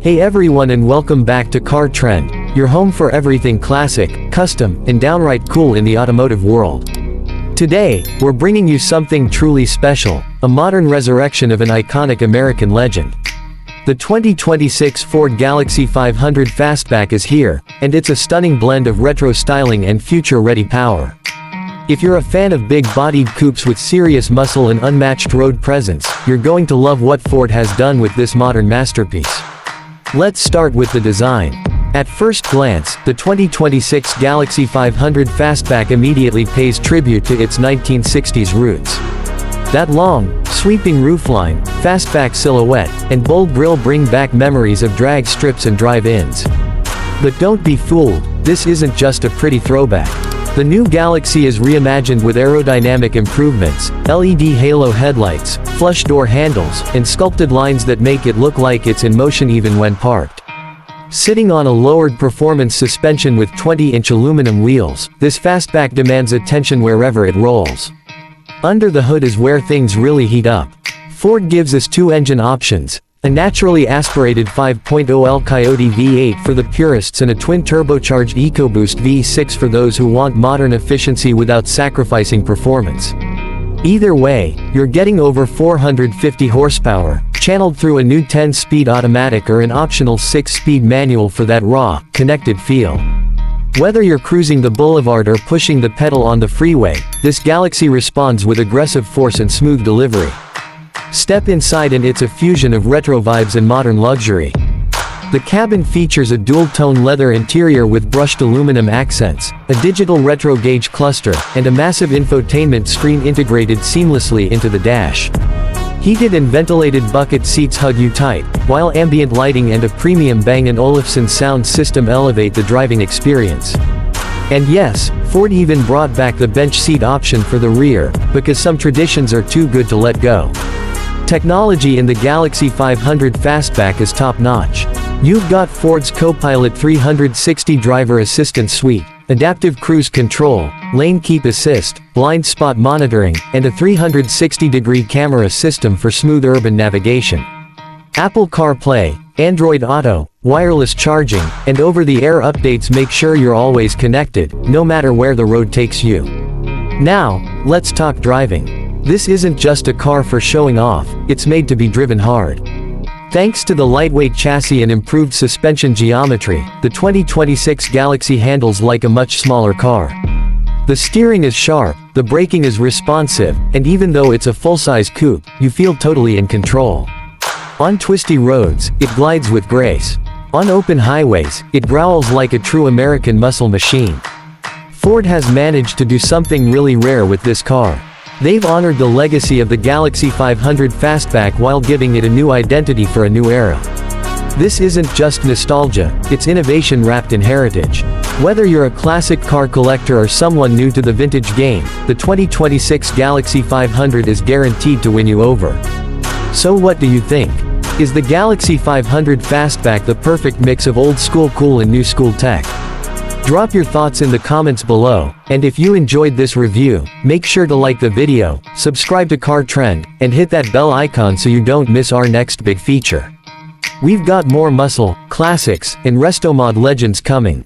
Hey everyone, and welcome back to Car Trend, your home for everything classic, custom, and downright cool in the automotive world. Today, we're bringing you something truly special, a modern resurrection of an iconic American legend. The 2026 Ford Galaxie 500 Fastback is here, and it's a stunning blend of retro styling and future-ready power. If you're a fan of big-bodied coupes with serious muscle and unmatched road presence, you're going to love what Ford has done with this modern masterpiece. Let's start with the design. At first glance, the 2026 Galaxie 500 Fastback immediately pays tribute to its 1960s roots. That long, sweeping roofline, fastback silhouette, and bold grille bring back memories of drag strips and drive-ins. But don't be fooled, this isn't just a pretty throwback. The new Galaxie is reimagined with aerodynamic improvements, LED halo headlights, flush door handles, and sculpted lines that make it look like it's in motion even when parked. Sitting on a lowered performance suspension with 20-inch aluminum wheels, this Fastback demands attention wherever it rolls. Under the hood is where things really heat up. Ford gives us two engine options: a naturally aspirated 5.0L Coyote V8 for the purists and a twin-turbocharged EcoBoost V6 for those who want modern efficiency without sacrificing performance. Either way, you're getting over 450 horsepower, channeled through a new 10-speed automatic or an optional 6-speed manual for that raw, connected feel. Whether you're cruising the boulevard or pushing the pedal on the freeway, this Galaxie responds with aggressive force and smooth delivery. Step inside and it's a fusion of retro vibes and modern luxury. The cabin features a dual-tone leather interior with brushed aluminum accents, a digital retro gauge cluster, and a massive infotainment screen integrated seamlessly into the dash. Heated and ventilated bucket seats hug you tight, while ambient lighting and a premium Bang & Olufsen sound system elevate the driving experience. And yes, Ford even brought back the bench seat option for the rear, because some traditions are too good to let go. Technology in the Galaxie 500 Fastback is top-notch. You've got Ford's Copilot 360 driver assistance suite, adaptive cruise control, lane keep assist, blind spot monitoring, and a 360-degree camera system for smooth urban navigation. Apple CarPlay, Android Auto, wireless charging, and over-the-air updates make sure you're always connected, no matter where the road takes you. Now, let's talk driving. This isn't just a car for showing off, it's made to be driven hard. Thanks to the lightweight chassis and improved suspension geometry, the 2026 Galaxie handles like a much smaller car. The steering is sharp, the braking is responsive, and even though it's a full-size coupe, you feel totally in control. On twisty roads, it glides with grace. On open highways, it growls like a true American muscle machine. Ford has managed to do something really rare with this car. They've honored the legacy of the Galaxie 500 Fastback while giving it a new identity for a new era. This isn't just nostalgia, it's innovation wrapped in heritage. Whether you're a classic car collector or someone new to the vintage game, the 2026 Galaxie 500 is guaranteed to win you over. So what do you think? Is the Galaxie 500 Fastback the perfect mix of old school cool and new school tech? Drop your thoughts in the comments below, and if you enjoyed this review, make sure to like the video, subscribe to Car Trend, and hit that bell icon so you don't miss our next big feature. We've got more muscle, classics, and resto mod legends coming.